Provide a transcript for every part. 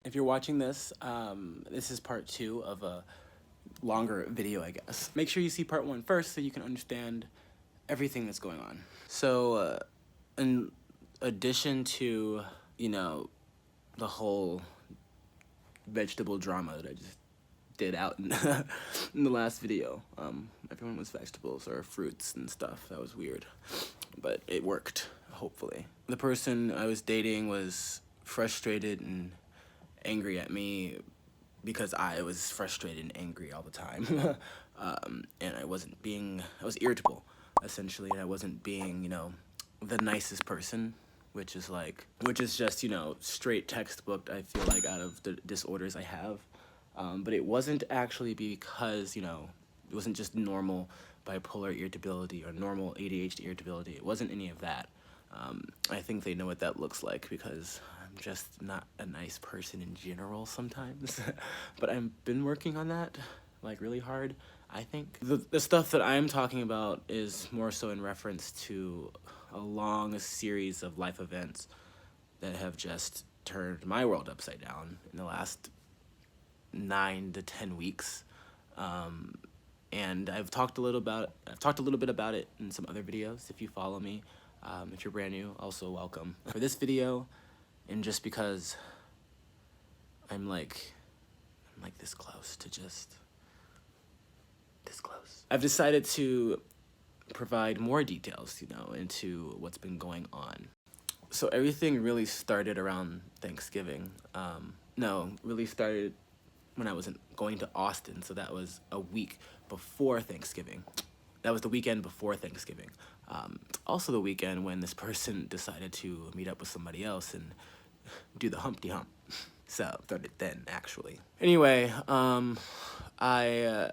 If you're watching this, this is part 2 of a longer video, I guess. Make sure you see part 1 first so you can understand everything that's going on. So, in addition to, the whole vegetable drama that I just did out in, in the last video, everyone was vegetables or fruits and stuff. That was weird, but it worked, hopefully. The person I was dating was frustrated and angry at me because I was frustrated and angry all the time. And I was irritable, essentially, and I wasn't being, the nicest person, which is just, straight textbook, I feel like, out of the disorders I have. But it wasn't actually because, it wasn't just normal bipolar irritability or normal ADHD irritability. It wasn't any of that. I think they know what that looks like because I'm just not a nice person in general sometimes. But I've been working on that, really hard, I think. The stuff that I'm talking about is more so in reference to a long series of life events that have just turned my world upside down in the last 9 to 10 weeks. And I've talked a little bit about it in some other videos. If you follow me, if you're brand new, also welcome. For this video, and just because I'm like this close to just this close, I've decided to provide more details, into what's been going on. So everything really started around Thanksgiving. Really started when I was going to Austin, so that was a week before Thanksgiving. That was the weekend before Thanksgiving. Also the weekend when this person decided to meet up with somebody else and do the Humpty Hump. So, started then, actually. Anyway, I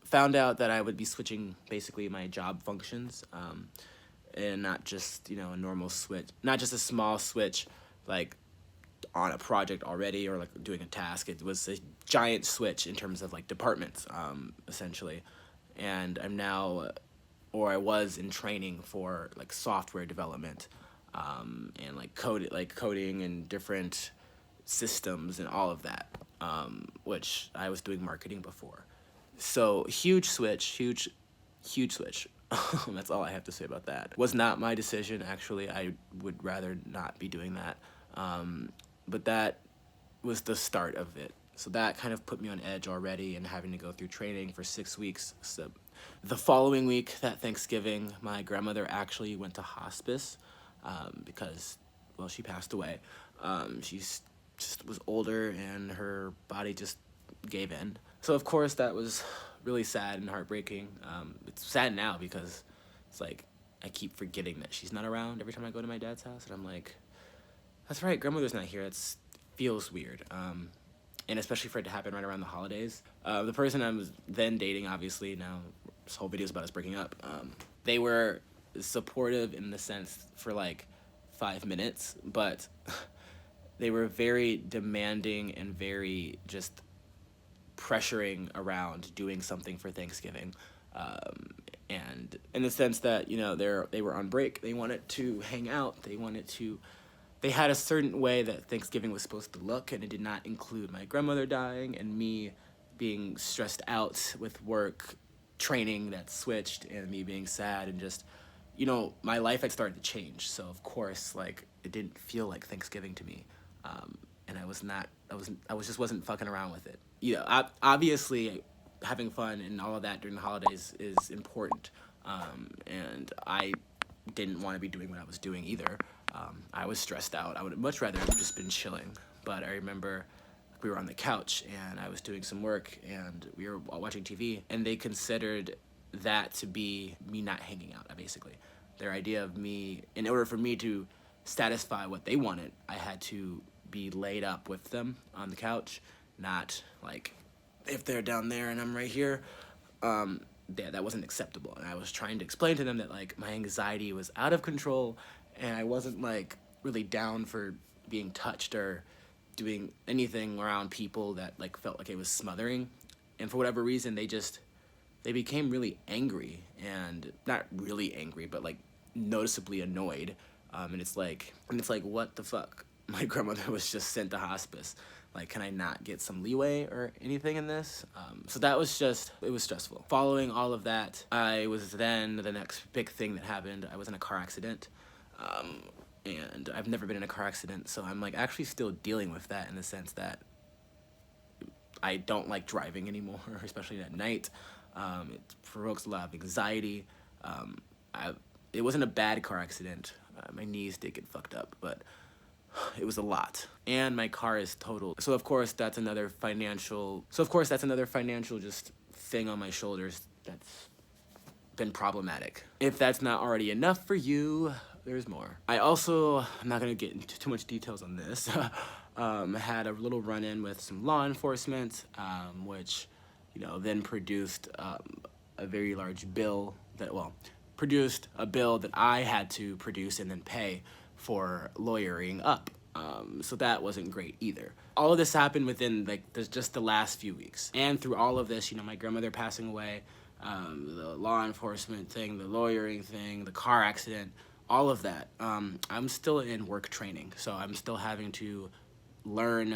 found out that I would be switching, basically, my job functions, and not just, a normal switch, not just a small switch, on a project already or doing a task. It was a giant switch in terms of departments, essentially. And I'm now, or I was in training for software development, and coding and different systems and all of that, which I was doing marketing before. So huge switch. That's all I have to say about that. Was not my decision, actually. I would rather not be doing that. But that was the start of it. So that kind of put me on edge already, and having to go through training for 6 weeks. So the following week, that Thanksgiving, my grandmother actually went to hospice, because, well, she passed away. She just was older and her body just gave in. So of course that was really sad and heartbreaking. It's sad now because it's I keep forgetting that she's not around every time I go to my dad's house, and I'm like, that's right, grandmother's not here. It feels weird. And especially for it to happen right around the holidays. The person I was then dating, obviously, now this whole video is about us breaking up, they were supportive in the sense for 5 minutes, but they were very demanding and very just pressuring around doing something for Thanksgiving. And in the sense that, they were on break, they wanted to hang out, they had a certain way that Thanksgiving was supposed to look, and it did not include my grandmother dying and me being stressed out with work, training that switched, and me being sad, and just, my life had started to change. So of course, it didn't feel like Thanksgiving to me. And I just wasn't fucking around with it. Obviously having fun and all of that during the holidays is important. And I didn't want to be doing what I was doing either. I was stressed out. I would have much rather have just been chilling. But I remember we were on the couch and I was doing some work and we were watching TV, and they considered that to be me not hanging out, basically. Their idea of me, in order for me to satisfy what they wanted, I had to be laid up with them on the couch, not if they're down there and I'm right here. Yeah, that wasn't acceptable. And I was trying to explain to them that my anxiety was out of control, and I wasn't really down for being touched or doing anything around people that felt like it was smothering. And for whatever reason, they became really angry, and not really angry, but noticeably annoyed. And it's like, what the fuck? My grandmother was just sent to hospice. Like, can I not get some leeway or anything in this? So that was just, it was stressful. Following all of that, I was then, the next big thing that happened, I was in a car accident. And I've never been in a car accident, so I'm like actually still dealing with that in the sense that I don't like driving anymore, especially at night. It provokes a lot of anxiety. I, it wasn't a bad car accident. My knees did get fucked up, but it was a lot. And my car is totaled. So of course that's another financial just thing on my shoulders that's been problematic. If that's not already enough for you, there's more. I also, I'm not gonna get into too much details on this, had a little run-in with some law enforcement, which, you know, then produced a very large bill that, well, produced a bill that I had to produce and then pay for lawyering up. So that wasn't great either. All of this happened within like just the last few weeks. And through all of this, you know, my grandmother passing away, the law enforcement thing, the lawyering thing, the car accident, all of that. I'm still in work training, so I'm still having to learn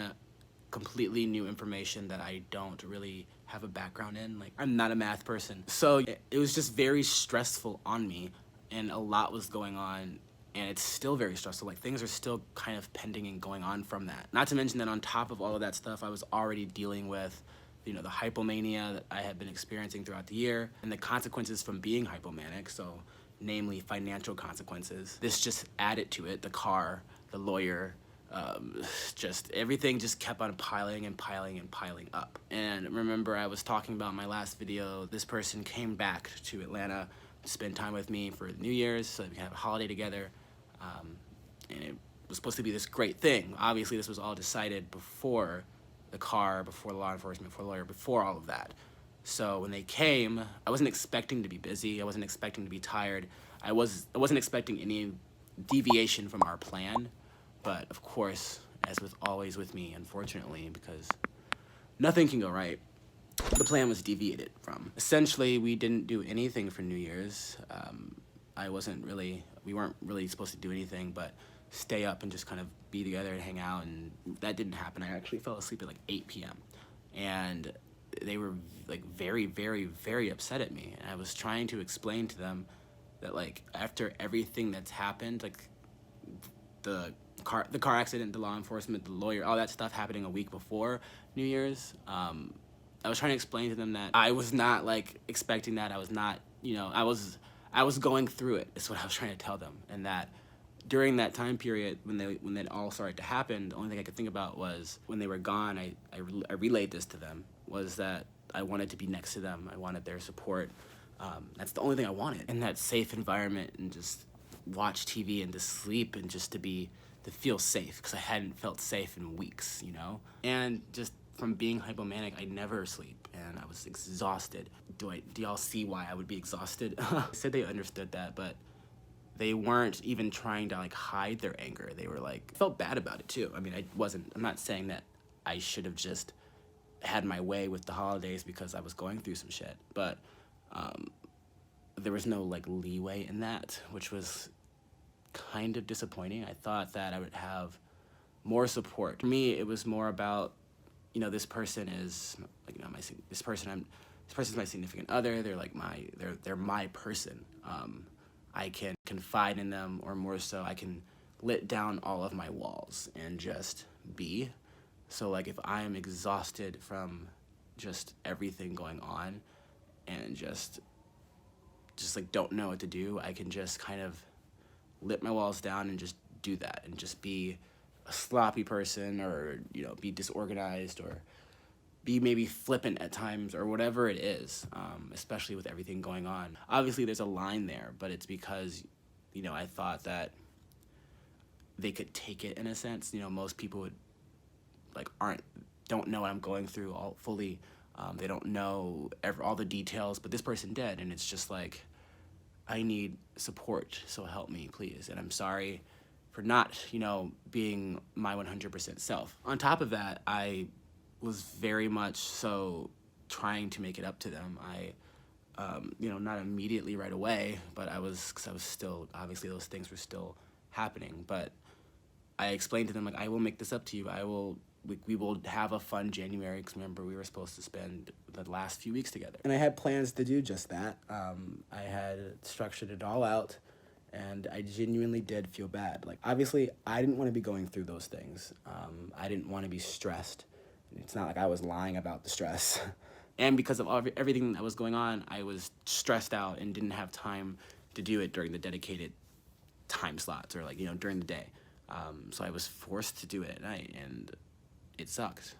completely new information that I don't really have a background in. Like, I'm not a math person. So it was just very stressful on me, and a lot was going on, and it's still very stressful. Like, things are still kind of pending and going on from that. Not to mention that on top of all of that stuff, I was already dealing with, you know, the hypomania that I had been experiencing throughout the year and the consequences from being hypomanic, so namely financial consequences. This just added to it, the car, the lawyer, just everything just kept on piling and piling and piling up. And remember, I was talking about in my last video, this person came back to Atlanta to spend time with me for New Year's so that we could have a holiday together. And it was supposed to be this great thing. Obviously, this was all decided before the car, before the law enforcement, before the lawyer, before all of that. So when they came, I wasn't expecting to be busy. I wasn't expecting to be tired. I wasn't expecting any deviation from our plan. But of course, as with always with me, unfortunately, because nothing can go right, the plan was deviated from. Essentially, we didn't do anything for New Year's. We weren't really supposed to do anything but stay up and just kind of be together and hang out, and that didn't happen. I actually fell asleep at like 8 p.m. And they were like very, very, very upset at me. And I was trying to explain to them that like after everything that's happened, like the car accident, the law enforcement, the lawyer, all that stuff happening a week before New Year's, I was trying to explain to them that I was not like expecting that. I was not, you know, I was going through it, is what I was trying to tell them. And that during that time period when that all started to happen, the only thing I could think about was when they were gone, I relayed this to them, was that I wanted to be next to them. I wanted their support. That's the only thing I wanted. In that safe environment, and just watch TV and to sleep and just to feel safe, because I hadn't felt safe in weeks, you know? And just from being hypomanic, I never sleep, and I was exhausted. Do y'all see why I would be exhausted? I said they understood that, but they weren't even trying to like hide their anger. They were like, felt bad about it too. I mean, I'm not saying that I should have just had my way with the holidays because I was going through some shit, but there was no like leeway in that, which was kind of disappointing. I thought that I would have more support. For me, it was more about, you know, this person is like, you know, this person's my significant other. They're like they're my person. I can confide in them, or more so, I can let down all of my walls and just be. So like if I'm exhausted from just everything going on and just like don't know what to do, I can just kind of let my walls down and just do that, and just be a sloppy person, or, you know, be disorganized, or be maybe flippant at times, or whatever it is, especially with everything going on. Obviously there's a line there, but it's because, you know, I thought that they could take it in a sense. You know, most people would like don't know what I'm going through all fully. They don't know all the details, but this person did, and it's just like, I need support, so help me, please. And I'm sorry for not, you know, being my 100% self. On top of that, I was very much so trying to make it up to them. You know, not immediately right away, but because I was still, obviously those things were still happening, but I explained to them, like, I will make this up to you. I will we will have a fun January, because remember, we were supposed to spend the last few weeks together. And I had plans to do just that. I had structured it all out, and I genuinely did feel bad. Like, obviously, I didn't want to be going through those things. I didn't want to be stressed. It's not like I was lying about the stress. And because of everything that was going on, I was stressed out and didn't have time to do it during the dedicated time slots, or like, during the day. So I was forced to do it at night, and it sucked.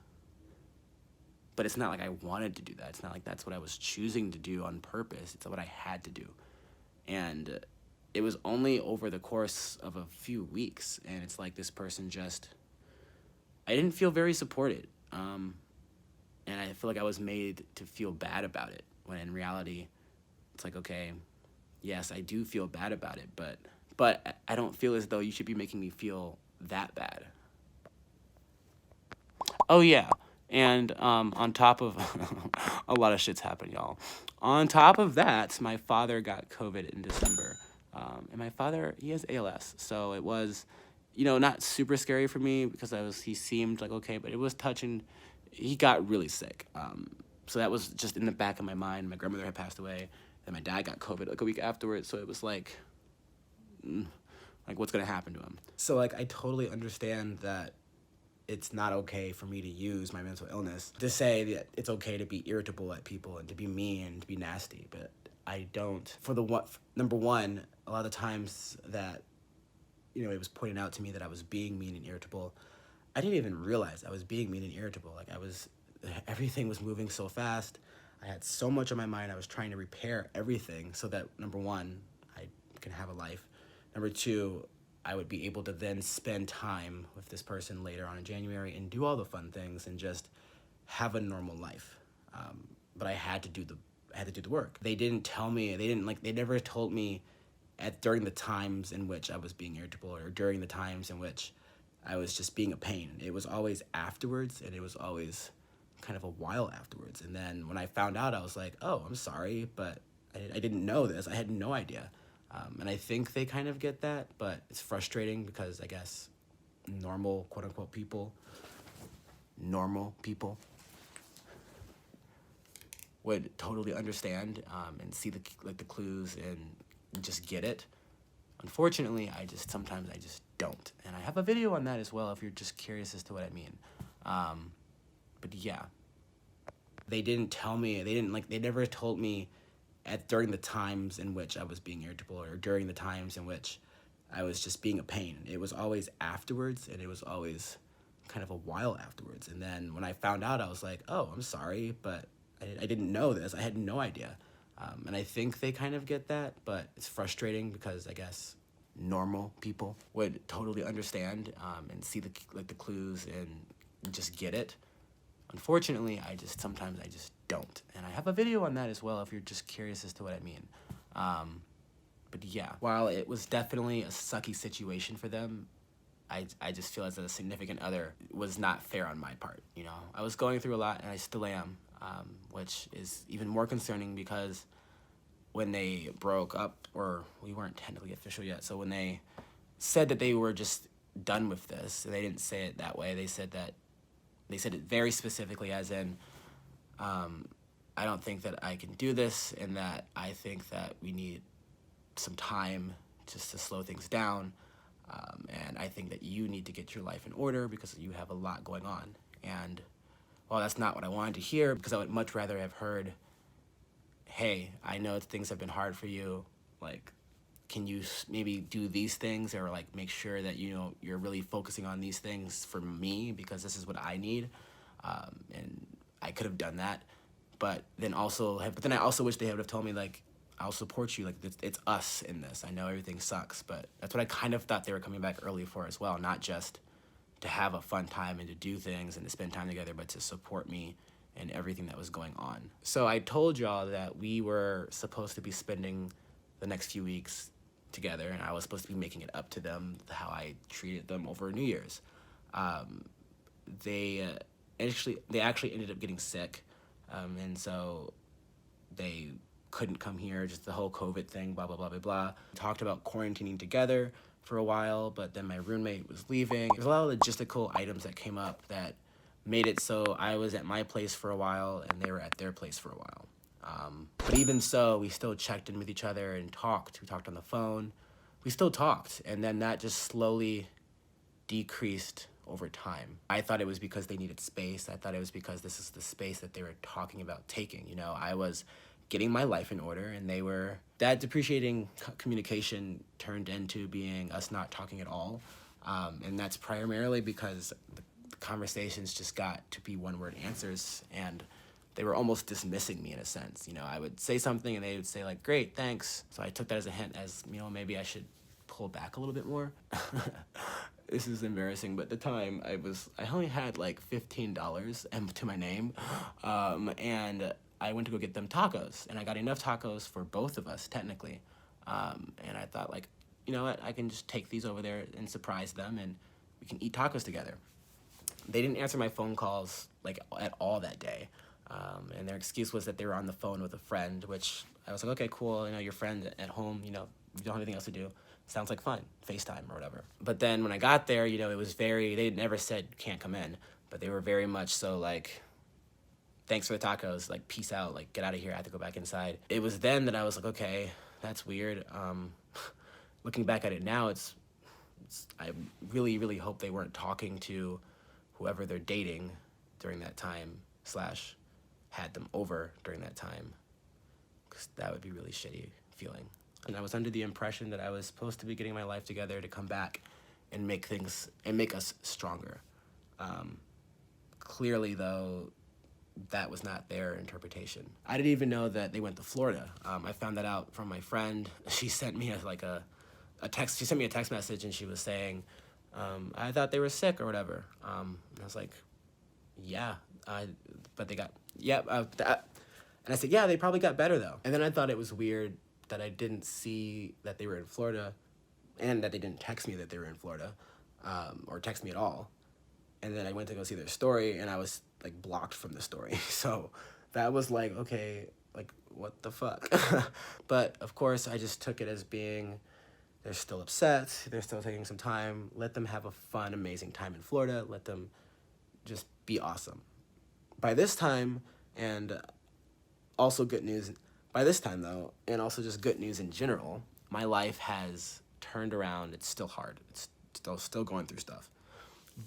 But it's not like I wanted to do that. It's not like that's what I was choosing to do on purpose. It's what I had to do. And it was only over the course of a few weeks, and it's like this person just, I didn't feel very supported. And I feel like I was made to feel bad about it, when in reality, it's like, okay, yes, I do feel bad about it, but I don't feel as though you should be making me feel that bad. Oh, yeah. And on top of a lot of shit's happened, y'all. On top of that, my father got COVID in December. And my father, he has ALS. So it was, not super scary for me, because he seemed like okay, but it was touching. He got really sick. So that was just in the back of my mind. My grandmother had passed away, and my dad got COVID like a week afterwards. So it was like what's going to happen to him? So, like, I totally understand that it's not okay for me to use my mental illness to say that it's okay to be irritable at people and to be mean and to be nasty, but I don't. Number one, a lot of the times that, it was pointed out to me that I was being mean and irritable, I didn't even realize I was being mean and irritable. Like, everything was moving so fast. I had so much on my mind. I was trying to repair everything so that, number one, I can have a life. Number two, I would be able to then spend time with this person later on in January and do all the fun things and just have a normal life. But I had to do the work. They didn't tell me. They never told me during the times in which I was being irritable, or during the times in which I was just being a pain. It was always afterwards, and it was always kind of a while afterwards. And then when I found out, I was like, oh, I'm sorry, but I didn't know this. I had no idea. And I think they kind of get that, but it's frustrating because I guess normal, quote-unquote, normal people would totally understand and see the clues and just get it. Unfortunately, sometimes I just don't. And I have a video on that as well if you're just curious as to what I mean. But yeah. They didn't tell me, they never told me during the times in which I was being irritable, or during the times in which I was just being a pain. It was always afterwards, and it was always kind of a while afterwards. And then when I found out, I was like, oh, I'm sorry, but I didn't know this. I had no idea. And I think they kind of get that, but it's frustrating because I guess normal people would totally understand and see the clues and just get it. Unfortunately, sometimes I just don't. And I have a video on that as well if you're just curious as to what I mean. But yeah, while it was definitely a sucky situation for them, I just feel as a significant other was not fair on my part. I was going through a lot, and I still am, which is even more concerning because when they broke up, or we weren't technically official yet, so when they said that they were just done with this, they didn't say it that way. They said it very specifically, as in, I don't think that I can do this, and that I think that we need some time just to slow things down, and I think that you need to get your life in order because you have a lot going on. And while that's not what I wanted to hear, because I would much rather have heard, hey, I know things have been hard for you, like, can you maybe do these things, or like make sure that you're really focusing on these things for me because this is what I need, and I could have done that, but then I also wish they would have told me, like, I'll support you, like, it's us in this. I know everything sucks, but that's what I kind of thought they were coming back early for as well, not just to have a fun time and to do things and to spend time together, but to support me and everything that was going on. So I told y'all that we were supposed to be spending the next few weeks together, and I was supposed to be making it up to them how I treated them over New Year's. They actually ended up getting sick, and so they couldn't come here, just the whole COVID thing, blah, blah, blah, blah, blah. We talked about quarantining together for a while, but then my roommate was leaving. There's a lot of logistical items that came up that made it so I was at my place for a while and they were at their place for a while. But even so, we still checked in with each other and talked. We talked on the phone. We still talked. And then that just slowly decreased over time. I thought it was because they needed space. I thought it was because this is the space that they were talking about taking. You know, I was getting my life in order and they were, that depreciating communication turned into being us not talking at all. And that's primarily because the conversations just got to be one word answers, and they were almost dismissing me in a sense. You know, I would say something and they would say like, great, thanks. So I took that as a hint as, you know, maybe I should pull back a little bit more. This is embarrassing, but at the time I only had like $15 to my name. And I went to go get them tacos, and I got enough tacos for both of us technically. And I thought like, you know what, I can just take these over there and surprise them and we can eat tacos together. They didn't answer my phone calls like at all that day. And their excuse was that they were on the phone with a friend, which I was like, okay, cool. You know, your friend at home, you know, you don't have anything else to do. Sounds like fun, FaceTime or whatever. But then when I got there, you know, it was they never said can't come in, but they were very much so like, thanks for the tacos, like peace out, like get out of here, I have to go back inside. It was then that I was like, okay, that's weird. Looking back at it now, I really, really hope they weren't talking to whoever they're dating during that time / had them over during that time, because that would be really shitty feeling. And I was under the impression that I was supposed to be getting my life together to come back and make us stronger. Clearly, though, that was not their interpretation. I didn't even know that they went to Florida. I found that out from my friend. She sent me a text. She sent me a text message, and she was saying, I thought they were sick or whatever. And I was like, yeah, but they got, yeah. And I said, yeah, they probably got better though. And then I thought it was weird that I didn't see that they were in Florida, and that they didn't text me that they were in Florida, or text me at all. And then I went to go see their story, and I was like blocked from the story. So that was like, okay, like what the fuck? But of course I just took it as being, they're still upset, they're still taking some time, let them have a fun, amazing time in Florida, let them just be awesome. By this time, and also good news, by this time though, and also just good news in general, my life has turned around. It's still hard, it's still going through stuff,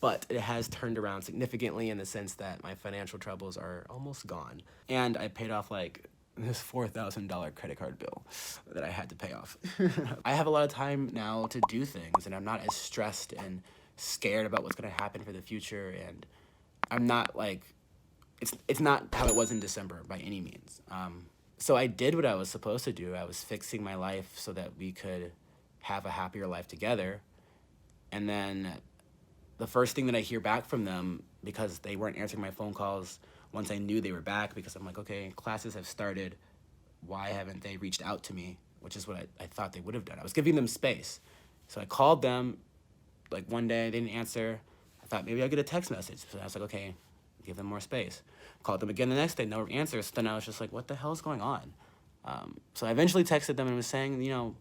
but it has turned around significantly in the sense that my financial troubles are almost gone. And I paid off like this $4,000 credit card bill that I had to pay off. I have a lot of time now to do things, and I'm not as stressed and scared about what's gonna happen for the future, and I'm not like, it's not how it was in December by any means. So I did what I was supposed to do. I was fixing my life so that we could have a happier life together. And then the first thing that I hear back from them, because they weren't answering my phone calls once I knew they were back, because I'm like, okay, classes have started, why haven't they reached out to me? Which is what I thought they would have done. I was giving them space. So I called them like one day, they didn't answer. I thought maybe I'd get a text message. So I was like, okay, give them more space. Called them again the next day, no answer. So then I was just like, what the hell is going on? So I eventually texted them and was saying, you know,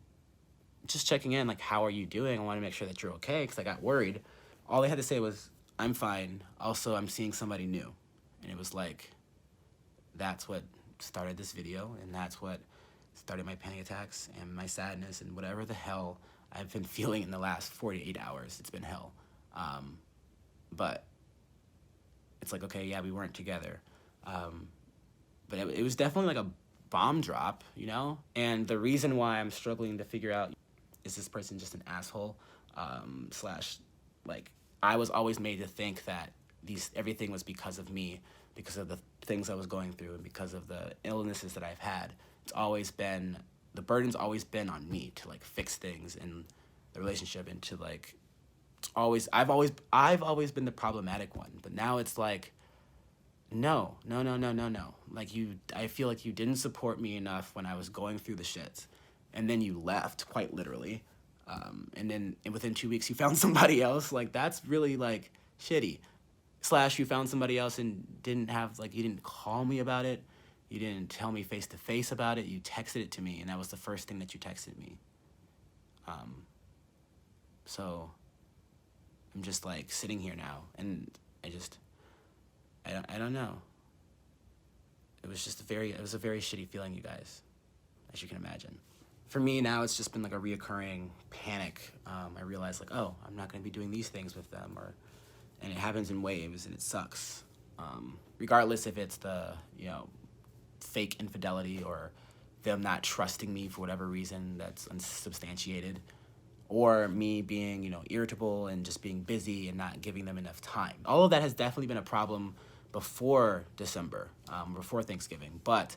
just checking in, like, how are you doing? I want to make sure that you're okay, because I got worried. All they had to say was, I'm fine. Also, I'm seeing somebody new. And it was like, that's what started this video, and that's what started my panic attacks and my sadness and whatever the hell I've been feeling in the last 48 hours. It's been hell. But it's like, okay, yeah, we weren't together. But it was definitely like a bomb drop, you know? And the reason why I'm struggling to figure out, is this person just an asshole? / like, I was always made to think that everything was because of me, because of the things I was going through, and because of the illnesses that I've had. The burden's always been on me to like fix things in the relationship, and to like, I've always been the problematic one. But now it's like, no. Like, I feel like you didn't support me enough when I was going through the shit, and then you left, quite literally. And then within 2 weeks you found somebody else. Like, that's really like shitty. / you found somebody else and didn't have, like, you didn't call me about it. You didn't tell me face to face about it. You texted it to me, and that was the first thing that you texted me. So I'm just like sitting here now, and I don't know. It was just it was a very shitty feeling, you guys, as you can imagine. For me now, it's just been like a reoccurring panic. I realized like, oh, I'm not going to be doing these things with them, and it happens in waves, and it sucks. Regardless if it's the, fake infidelity or them not trusting me for whatever reason that's unsubstantiated, or me being, irritable and just being busy and not giving them enough time. All of that has definitely been a problem before December, before Thanksgiving, but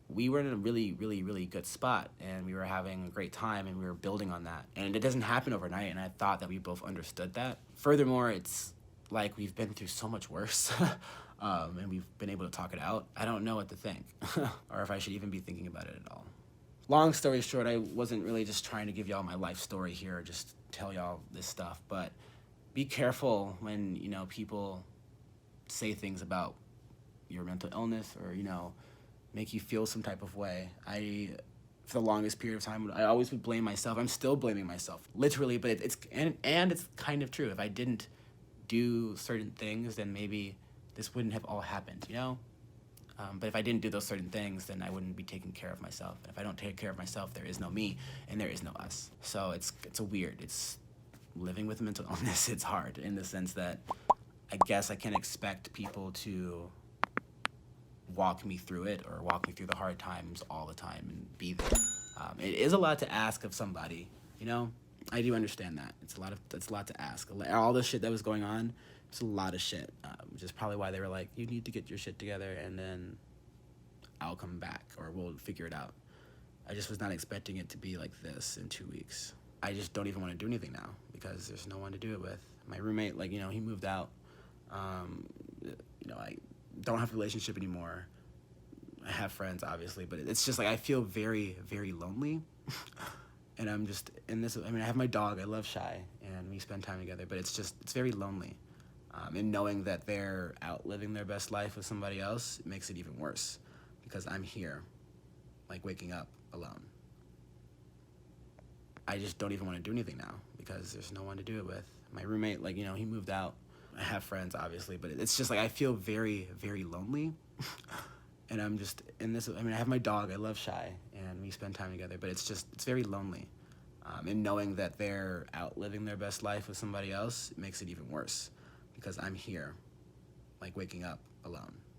we were in a really, really, really good spot, and we were having a great time, and we were building on that. And it doesn't happen overnight, and I thought that we both understood that. Furthermore, it's like we've been through so much worse, and we've been able to talk it out. I don't know what to think, or if I should even be thinking about it at all. Long story short, I wasn't really just trying to give y'all my life story here, or just tell y'all this stuff, but be careful when, people say things about your mental illness, or, make you feel some type of way. For the longest period of time, I always would blame myself. I'm still blaming myself, literally, but it's kind of true. If I didn't do certain things, then maybe this wouldn't have all happened, But if I didn't do those certain things, then I wouldn't be taking care of myself. And if I don't take care of myself, there is no me, and there is no us. So it's living with mental illness. It's hard in the sense that I guess I can expect people to walk me through it, or walk me through the hard times all the time and be there. It is a lot to ask of somebody, I do understand that. It's a lot to ask. All the shit that was going on, it's a lot of shit, which is probably why they were like, you need to get your shit together, and then I'll come back, or we'll figure it out. I just was not expecting it to be like this in 2 weeks. I just don't even want to do anything now, because there's no one to do it with. My roommate, he moved out. I don't have a relationship anymore. I have friends, obviously, but it's just I feel very, very lonely. And I'm just in this, I have my dog, I love Shy, and we spend time together, but it's very lonely. And knowing that they're out living their best life with somebody else, it makes it even worse, because I'm here, waking up alone. I just don't even want to do anything now, because there's no one to do it with. My roommate, he moved out. I have friends, obviously, but it's just I feel very, very lonely. And I'm just in this, I have my dog, I love Shy, and we spend time together, but it's very lonely. And knowing that they're out living their best life with somebody else, it makes it even worse, because I'm here, waking up alone. I just don't even want to do anything now, because there's no one to do it with. My roommate, he moved out. I have friends, obviously, but it's just I feel very, very lonely. And I'm just in this, I have my dog, I love Shy, and we spend time together, but it's very lonely. And knowing that they're out living their best life with somebody else, it makes it even worse, because I'm here, waking up alone.